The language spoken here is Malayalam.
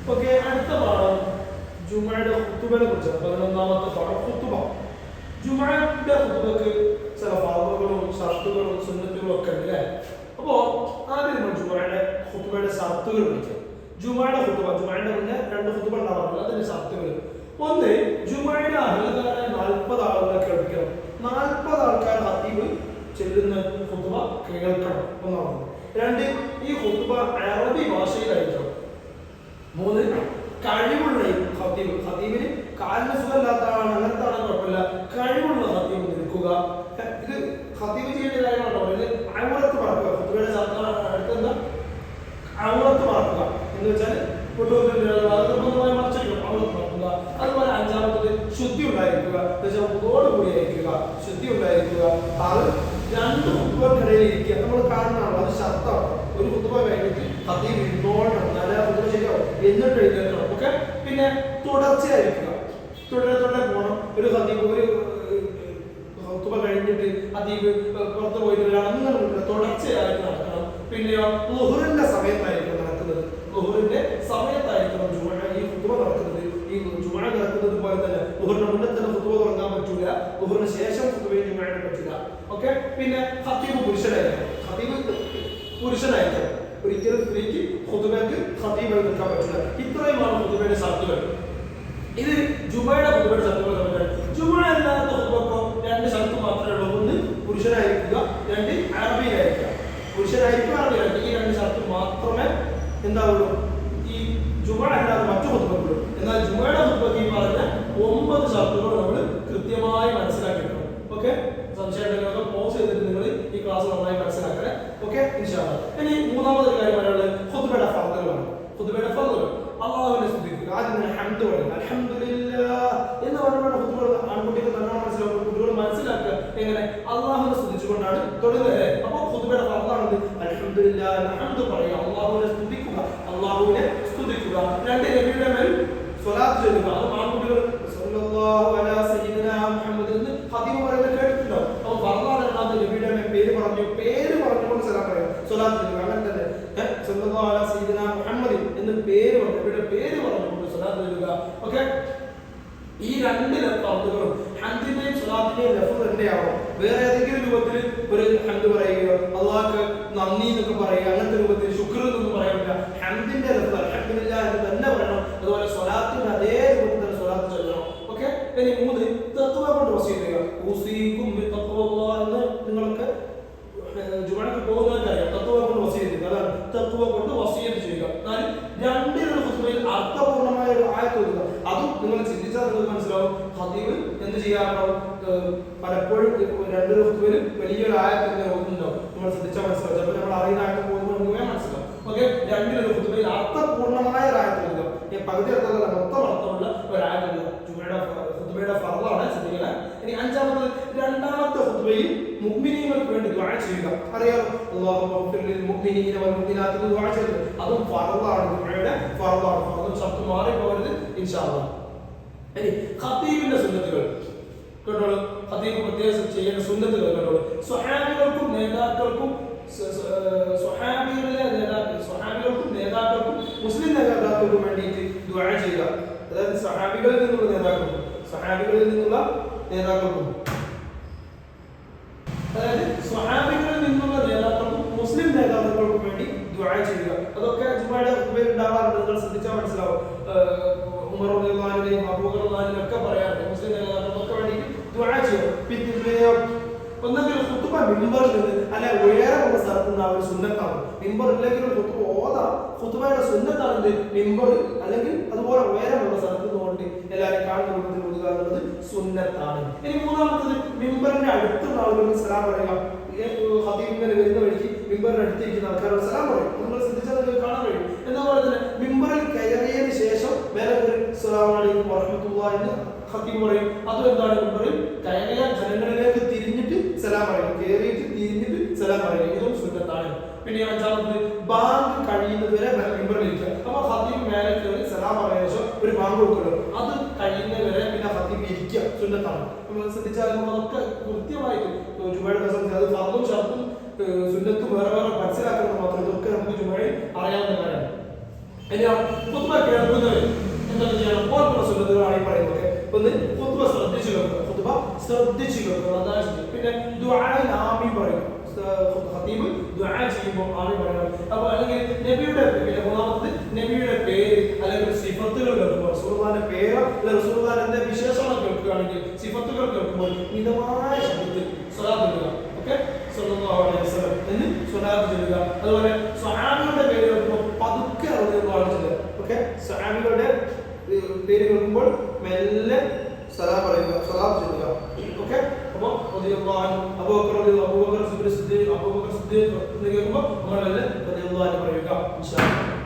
ഓക്കെ, അടുത്ത പാഠം ജുമയുടെ ഖുതുബയെ കുറിച്ചാണ്. 11ാമത്തെ പാഠം ഖുതുബ. ജുമയുടെ ഖുതുബക്ക് ചില ഫർളുകളും ഷർത്തുകളും സുന്നത്തുകളും ഒക്കെ ഉണ്ട് അല്ലേ? അപ്പോൾ ആദ്യം നമ്മൾ ജുമയുടെ ഖുതുബയുടെ ഷർത്തുകൾ പഠിക്കാം. ജുമയുടെ ഖുതുബ, ജുമയുടെ മുന്നേ 2 ഖുതുബ ഉണ്ടാവാറുണ്ട്. അതിന്റെ ഷർത്തുകൾ: ഒന്ന്, ജുമയുടെ അർഹതക്കാരായ 40 ആളുകളെ കേൾപ്പിക്കണം. 40 ആൾക്കാർ ഖതീബ് ചെല്ലുന്ന ഖുതുബ കേൾക്കണം ഒന്നാമത്. 2, ഈ ഖുതുബ അറബി ഭാഷയിലായിരിക്കണം. 3, കഴിവുള്ള ഖതീബ്, ഖതീബിന് കാലിന് സുഖമില്ലാത്ത ആളാണ്, അങ്ങനത്തെ ആണെങ്കിൽ കുഴപ്പമില്ല, കഴിവുള്ള ഖതീബ് നിൽക്കുക. ഇത് ഖതീബ് ചെയ്യേണ്ട കാര്യമാണോ? ഇത് ഔറത്ത് മറക്കുക. ഖുതുബയുടെ അടുത്തെന്താ ഔറത്ത് മറക്കുക എന്ന് വെച്ചാൽ നിർബന്ധമായി മറച്ചിരിക്കണം, ഔറത്ത് മറക്കുക. അതുപോലെ 5ാമത്തത് ശുദ്ധി ഉണ്ടായിരിക്കുക, കൂടിയായിരിക്കുക, ശുദ്ധി ഉണ്ടായിരിക്കുക. അത് 2 ഖുതുബക്കിടയിൽ ഇരിക്കുക. നമ്മൾ കാണുന്നതാണ്, അത് ശർത്തമാണ്. ഒരു ഖുതുബ കഴിഞ്ഞിട്ട് ഖതീബ് ഇരുന്നോളണം, നല്ല ഖുതുബ ശരിയാവും, എന്നിട്ട് എഴുന്നേൽക്കണം. ഓക്കെ, പിന്നെ തുടർച്ചയായിരിക്കുക, തുടരെ പോകണം. ഒരു ഖതീബ് ഒരു ഖുതുബ കഴിഞ്ഞിട്ട് ഖതീബ് പുറത്ത് പോയിട്ട് അങ്ങനെ തുടർച്ചയായിട്ട് നടക്കണം. പിന്നെയോ ളുഹറിന്റെ സമയത്തായിരിക്കും നടക്കുന്നത്, ളുഹറിന്റെ സമയത്തായിരിക്കണം ഈ ഖുതുബ നടക്കുന്നത്. ഈ ജുമഅ നടക്കുന്നത് പോലെ തന്നെ ളുഹറിന് മുന്നേ തന്നെ ഖുതുബ തുടങ്ങാൻ പറ്റൂല, ളുഹറിന് ശേഷം ഖുതുബയും ജുമഅയും പറ്റില്ല. ഓക്കെ, പിന്നെ ഖതീബ് പുരുഷനായിരിക്കണം, ഖതീബ് പുരുഷനായിരിക്കണം. ഒരിക്കലും സ്ത്രീക്ക് ഖുതുബയ്ക്ക് ഖതീബായി നിൽക്കാൻ പറ്റില്ല. ഇത്രയുമാണ് ഖുതുബയുടെ ഷർത്തുകൾ. ഇത് ജുമഅയുടെ ഖുതുബയുടെ ഷർത്തുകൾ തമ്മിലാണ്. ജുമഅ അല്ലാത്ത ഖുതുബക്കോ 2 ഷർത്ത് മാത്രമേ ഉള്ളൂ. 1, പുരുഷനായിരിക്കുക, 2, അറബിയായിരിക്കുക. പുരുഷനായിരിക്കും, അറബിയായിരിക്കും. ഈ 2 ഷർത്ത് മാത്രമേ എന്താവുള്ളൂ ഈ ജുമഅ അല്ലാതെ മറ്റു ഖുതുബക്കുള്ളൂ. എന്നാൽ ജുമഅയുടെ ഖുതുബക്ക് ഈ പറഞ്ഞ 9 ഷർത്തുകൾ നമ്മൾ കൃത്യമായി മനസ്സിലാക്കിയിട്ടുണ്ട്. ഓക്കെ, സംശയമുണ്ടെങ്കിൽ പോസ് ചെയ്തിട്ട് നിങ്ങൾ ഈ ക്ലാസ് നന്നായി മനസ്സിലാക്കണേ. ഓക്കെ, ഇൻഷാ അല്ലാഹ്. ഇനി 3ാമതൊരു കാര്യം പറയാനുള്ളത് ഖുതുബയുടെ ഫർളുകളാണ്. ഖുതുബയുടെ ഫർളുകൾ: അല്ലാഹുവിനെ സ്തുതിക്കുക, ആദ്യം ഹംദ് പറയുക, അൽഹംദുലില്ലാഹ് എന്ന് പറയുമ്പോൾ ഖുതുബകൾ ആൺകുട്ടികൾ നല്ലോണം മനസ്സിലാക്കും. കുട്ടികൾ മനസ്സിലാക്കുക എങ്ങനെ അല്ലാഹുവിനെ സ്തുതിച്ചുകൊണ്ടാണ് തുടങ്ങുന്നത്. അപ്പോൾ ഖുതുബയുടെ ഫർളാണത് അൽഹംദുലില്ലാഹ്, ഹംദ് പറയുക, അല്ലാഹുവിനെ സ്തുതിക്കുക, അല്ലാഹുവിനെ സ്തുതിക്കുക. 2, നബിയുടെ മേൽ സ്വലാത്ത് ചൊല്ലുക. അത് ആൺകുട്ടികൾ സല്ലല്ലാഹു അലാ സയ്യിദിനാ മുഹമ്മദ് എന്ന് ഖതീബ് പറയുന്നത് കേട്ടിട്ടുണ്ടോ? അപ്പോൾ ഫർളാണ് നബിയുടെ മേൽ പേര് പറഞ്ഞുകൊണ്ട് സലാം പറയുക, സ്വലാത്ത് ചൊല്ലുക. അങ്ങനെ തന്നെ സല്ലല്ലാഹു അലാ സയ്യിദിനാ മുഹമ്മദ് എന്ന് പേര് നബിയുടെ പേര് പറഞ്ഞുകൊണ്ട് സ്വലാത്ത് ചൊല്ലുക. ഓക്കെ, ഈ 2 ഫർളുകളും ഹംദിന്റെയും സ്വലാത്തിന്റെയും ലഫ്സ് തന്നെയാവും. വേറെ ഏതെങ്കിലും രൂപത്തിൽ ഒരു ഹംദ് പറയുകയോ അല്ലാഹുക്ക് നന്ദി എന്നൊക്കെ പറയുക, അങ്ങനത്തെ രൂപത്തിൽ ശുക്ർ എന്നൊന്നും പറയാൻ പറ്റില്ല. ഹംദിന്റെ ലഫ്സ് അൽഹംദുലില്ലാഹ് എന്ന് തന്നെ പറയണം. അതുപോലെ സ്വലാത്തിന്റെ അതേ രൂപത്തിൽ തന്നെ സ്വലാത്ത് ചൊല്ലണം. ഓക്കെ, ഇനി 3, തഖ്വ കൊണ്ട് വസിയത്ത് ചെയ്യുക. ഉസീകും ബിത്തഖ്വല്ലാഹ് എന്ന് നിങ്ങൾക്ക് ജുമഅക്ക് പോകുന്നവർക്കറിയാം. തഖ്വ കൊണ്ട് വസിയത്ത് ചെയ്യുക, അതാണ് തഖ്വ കൊണ്ട് വസിയത്ത് ചെയ്യുക. 4, 2 ഖുതുബയിൽ അർത്ഥപൂർണ്ണമായ ഒരു ആയത്ത് ഓതുക. അതും നിങ്ങൾ ചിന്തിച്ചാൽ നിങ്ങൾക്ക് മനസ്സിലാവും. ഖതീബ് എന്ത് ചെയ്യാറുണ്ടാവും? പലപ്പോഴും 2 ഖുതുബയിൽ വലിയൊരു ആയത്ത് ഇങ്ങനെ ഓതുന്നുണ്ടാവും. നമ്മൾ ശ്രദ്ധിച്ചാൽ മനസ്സിലാവും. ചിലപ്പോൾ നമ്മൾ അറിയുന്ന ആയത്ത് പോകുമ്പോൾ നമുക്ക് മനസ്സിലാവും. ഓക്കെ, 2 ഖുതുബയിൽ അർത്ഥപൂർണ്ണമായ ഒരു ആയത്ത് ഓതുക. പകുതി അർത്ഥമല്ല, മൊത്തം അർത്ഥമുള്ള ഒരു ആയത്ത് ഓതുക. ഖുതുബയുടെ ഫർളാണ്, ശ്രദ്ധിക്കുക. ഇനി 5ാമത് 2ാമത്തെ ഖുതുബയിൽ മുഅ്മിനീങ്ങൾക്ക് വേണ്ടി ദുആ ചെയ്യുക. അറിയാമോ? അല്ലാഹുമ്മ ഗ്ഫിർ ലിൽ മുഅ്മിനീന വൽ മുഅ്മിനാത്ത് എന്ന് ദുആ ചെയ്യുക. അതും ഫർളാണ്, ദുആയുടെ ഫർളാണ്. അതും ശബ്ദം മാറി പോകരുത് ഇൻഷാ അല്ലാഹ്. ഇനി ഖതീബിന്റെ സുന്നത്തുകൾ കേട്ടോളൂ. ഖതീബ് പ്രത്യേകം ചെയ്യേണ്ട സുന്നത്തുകൾ കേട്ടോളൂ. സ്വഹാബികൾക്കും നേതാക്കൾക്കും മുസ്ലിം നേതാക്കൾക്കും വേണ്ടിയിട്ട് ദുആ ചെയ്യുക. അതായത് സ്വഹാബികളിൽ നിന്നുള്ള നേതാക്കൾക്കും അതായത് സ്വഹാബികളിൽ നിന്നുള്ള നേതാക്കൾക്കും മുസ്ലിം നേതാക്കൾക്കും വേണ്ടി ദുആ ചെയ്യുക. അതൊക്കെ ജുമഅയുടെ ഖുതുബയിൽ ഉണ്ടാവാറുണ്ട്. നിങ്ങൾ ശ്രദ്ധിച്ചാൽ മനസ്സിലാവും. ഉമർ റളിയല്ലാഹു അൻഹുവിനെയും അബൂബക്കർ റളിയല്ലാഹു അൻഹുവിനെയും ഒക്കെ പറയാറുണ്ട് മുസ്ലിം നേതാക്കൾക്കൊക്കെ വേണ്ടി ദുആ ചെയ്യുക. പിന്നെ ഒന്നെങ്കിൽ ഖുതുബ മിമ്പറിൽ നിന്ന് അല്ലെ ഉയരമുള്ള സ്ഥലത്ത് നിന്ന് ഒരു സുന്നത്താണ്. മിമ്പർ ഇല്ലെങ്കിൽ ഖുതുബ ഓതാം. ഖുതുബയുടെ സുന്നത്താണ് മിമ്പർ അല്ലെങ്കിൽ അതുപോലെ ഉയരമുള്ള സ്ഥലത്ത് നിന്നുകൊണ്ട് എല്ലാവരും കാണുന്ന രൂപത്തിൽ ഓതുക എന്നുള്ളത് സുന്നത്താണ്. ഇനി 3ാമത്തത് മിമ്പറിന്റെ അടുത്തുള്ള ആളുകൾക്ക് സലാം പറയുക. ഖതീബിനെ വരുന്ന വഴിക്ക് മിമ്പറിന്റെ അടുത്തിരിക്കുന്ന ആൾക്കാരോട് സലാം പറയും. നിങ്ങൾ ശ്രദ്ധിച്ചാൽ നിങ്ങൾക്ക് കാണാൻ കഴിയും. എന്നപോലെ തന്നെ മിമ്പറിൽ കയറിയതിന് ശേഷം വേറെ ഒരു അസ്സലാമു അലൈക്കും വറഹ്മത്തുള്ളാഹി എന്ന് ഖതീബ് പറയും. അതും എന്താണ്? മിമ്പറിൽ കയറിയ ജനങ്ങളിലേക്ക് തിരിഞ്ഞിട്ട് സലാം പറയും, കയറിയിട്ട് തിരിഞ്ഞിട്ട് സലാം പറയും. ഇതും സുന്നത്താണ്. പിന്നെ 5ാമത് ബാങ്ക് കഴിയുന്നത് വരെ മിമ്പറിൽ ഇരിക്കുക. അപ്പൊ ഖതീബ് മേലെ കയറി സലാം പറയുന്ന ശേഷം ഒരു ബാങ്ക് കൊടുക്കുമല്ലോ, അത് കഴിയുന്നത് വരെ പിന്നെ ഖതീബ് ഇരിക്കുക, സുന്നത്താണ്. നമ്മൾ ശ്രദ്ധിച്ചാൽ അതൊക്കെ കൃത്യമായിട്ട് ജുമഅയുടെ ദിവസം അത് ഫർളും ഷർത്തും സുന്നത്തും വേറെ മനസ്സിലാക്കുന്നത് മാത്രം ഇതൊക്കെ നമുക്ക് ജുമഅയിൽ അറിയാവുന്ന കാര്യമാണ്. ഇനി ഖുത്ബ കേൾക്കുന്നവർ എന്തൊക്കെ ചെയ്യണം? ഓർക്കുന്ന സുന്നത്തുകളാണ് ഈ പറയുന്നത്. ഒന്ന് ഖുത്ബ ശ്രദ്ധിച്ചു കേൾക്കുക, ഖുത്ബ ശ്രദ്ധിച്ചു കേൾക്കുക, അതാണ് ശരി. പിന്നെ ദുആയിൽ ആമീൻ പറയുക, ഖതീബ് ദുആ ചെയ്യുമ്പോൾ ആമീൻ പറയണം. അപ്പോൾ അല്ലെങ്കിൽ നബിയുടെ പിന്നെ മൂന്നാമത്തത് നബിയുടെ പേര് അല്ലെങ്കിൽ സിഫത്തുകൾ കേൾക്കുമ്പോൾ റസൂലുള്ളാഹിന്റെ പേര് അല്ലെങ്കിൽ റസൂലുള്ളാഹിന്റെ വിശേഷണം കേൾക്കുകയാണെങ്കിൽ സിഫത്തുകൾ കേൾക്കുമ്പോൾ മിതമായ ശബ്ദത്തിൽ സ്വലാത്ത് ചൊല്ലുക. ഓക്കെ, സല്ലല്ലാഹു അലൈഹി വസല്ലം എന്ന് സ്വലാത്ത് ചൊല്ലുക. അതുപോലെ സ്വഹാബികളുടെ പേര് കേൾക്കുമ്പോൾ പതുക്കെ റളിയല്ലാഹു ചൊല്ലുക. ഓക്കെ, സ്വഹാബികളുടെ പേര് കേൾക്കുമ്പോൾ മെല്ലെ സലാം പറയുക, സ്വലാത്ത് ചൊല്ലുക. ഓക്കെ, അപ്പോൾ റളിയല്ലാഹു അൻഹു അബൂബക്കർ സിദ്ദീഖ് എന്ന് കേൾക്കുമ്പോൾ നമ്മൾ മെല്ലെ റളിയല്ലാഹു അൻഹു പറയുക ഇൻഷാ അല്ലാഹ്.